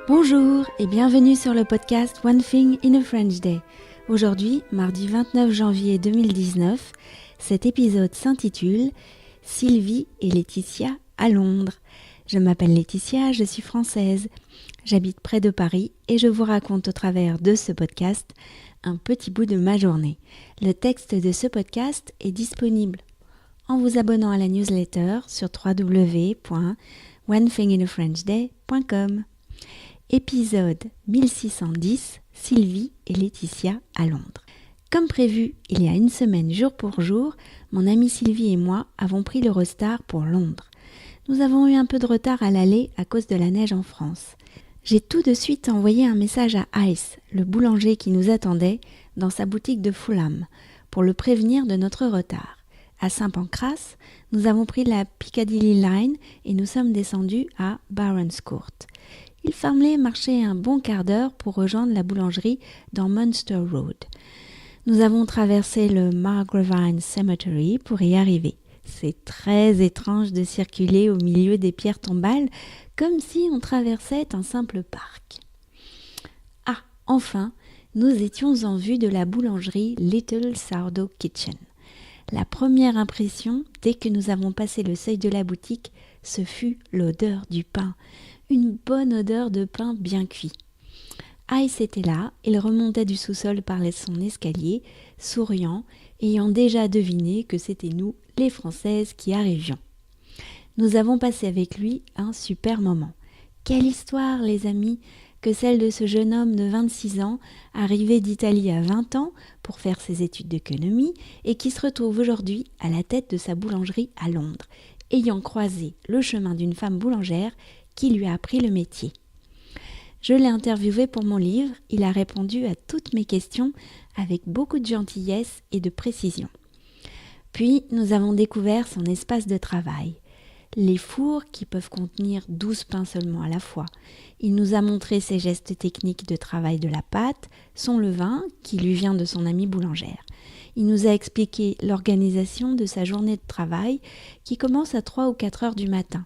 Bonjour et bienvenue sur le podcast One Thing in a French Day. Aujourd'hui, mardi 29 janvier 2019, cet épisode s'intitule « Sylvie et Laetitia à Londres ». Je m'appelle Laetitia, je suis française. J'habite près de Paris et je vous raconte au travers de ce podcast un petit bout de ma journée. Le texte de ce podcast est disponible en vous abonnant à la newsletter sur www.onethinginafrenchday.com. Épisode 1610, Sylvie et Laetitia à Londres. Comme prévu, il y a une semaine jour pour jour, mon amie Sylvie et moi avons pris l'Eurostar pour Londres. Nous avons eu un peu de retard à l'aller à cause de la neige en France. J'ai tout de suite envoyé un message à Ice, le boulanger qui nous attendait dans sa boutique de Fulham, pour le prévenir de notre retard. À Saint-Pancras, nous avons pris la Piccadilly Line et nous sommes descendus à Barons Court. Il fallait marcher un bon quart d'heure pour rejoindre la boulangerie dans Munster Road. Nous avons traversé le Margravine Cemetery pour y arriver. C'est très étrange de circuler au milieu des pierres tombales comme si on traversait un simple parc. Ah, enfin, nous étions en vue de la boulangerie Little Sourdough Kitchen. La première impression, dès que nous avons passé le seuil de la boutique, ce fut l'odeur du pain. Une bonne odeur de pain bien cuit. Ice était là, il remontait du sous-sol par son escalier, souriant, ayant déjà deviné que c'était nous, les Françaises, qui arrivions. Nous avons passé avec lui un super moment. Quelle histoire, les amis, que celle de ce jeune homme de 26 ans, arrivé d'Italie à 20 ans pour faire ses études d'économie et qui se retrouve aujourd'hui à la tête de sa boulangerie à Londres, ayant croisé le chemin d'une femme boulangère qui lui a appris le métier. Je l'ai interviewé pour mon livre, il a répondu à toutes mes questions avec beaucoup de gentillesse et de précision. Puis nous avons découvert son espace de travail, les fours qui peuvent contenir 12 pains seulement à la fois. Il nous a montré ses gestes techniques de travail de la pâte, son levain qui lui vient de son amie boulangère. Il nous a expliqué l'organisation de sa journée de travail qui commence à 3 ou 4 heures du matin.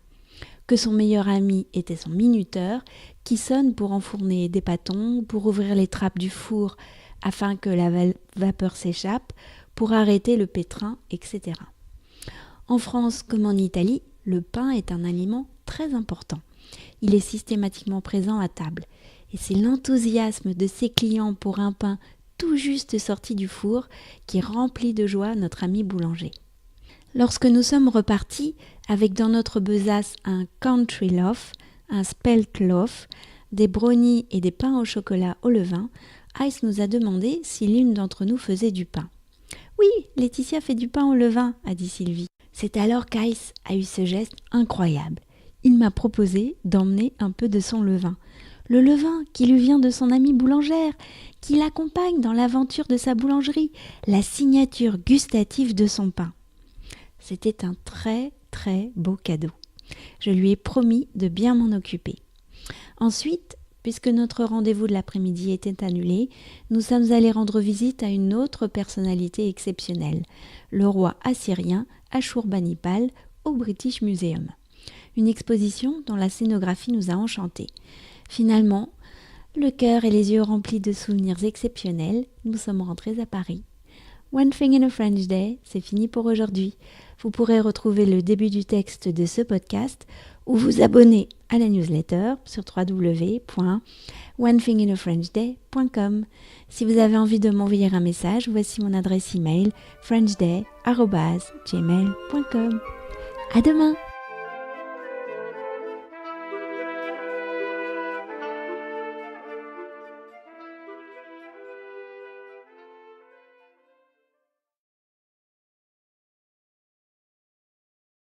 Que son meilleur ami était son minuteur qui sonne pour enfourner des pâtons, pour ouvrir les trappes du four afin que la vapeur s'échappe, pour arrêter le pétrin, etc. En France comme en Italie, le pain est un aliment très important. Il est systématiquement présent à table et c'est l'enthousiasme de ses clients pour un pain tout juste sorti du four qui remplit de joie notre ami boulanger. Lorsque nous sommes repartis, avec dans notre besace un country loaf, un spelt loaf, des brownies et des pains au chocolat au levain, Ice nous a demandé si l'une d'entre nous faisait du pain. « Oui, Laetitia fait du pain au levain », a dit Sylvie. C'est alors qu'Ice a eu ce geste incroyable. Il m'a proposé d'emmener un peu de son levain. Le levain qui lui vient de son amie boulangère, qui l'accompagne dans l'aventure de sa boulangerie, la signature gustative de son pain. C'était un très très beau cadeau. Je lui ai promis de bien m'en occuper. Ensuite, puisque notre rendez-vous de l'après-midi était annulé, nous sommes allés rendre visite à une autre personnalité exceptionnelle, le roi assyrien Ashurbanipal au British Museum. Une exposition dont la scénographie nous a enchantés. Finalement, le cœur et les yeux remplis de souvenirs exceptionnels, nous sommes rentrés à Paris. One Thing in a French Day, c'est fini pour aujourd'hui. Vous pourrez retrouver le début du texte de ce podcast ou vous abonner à la newsletter sur www.onethinginafrenchday.com. Si vous avez envie de m'envoyer un message, voici mon adresse email frenchday@gmail.com. À demain!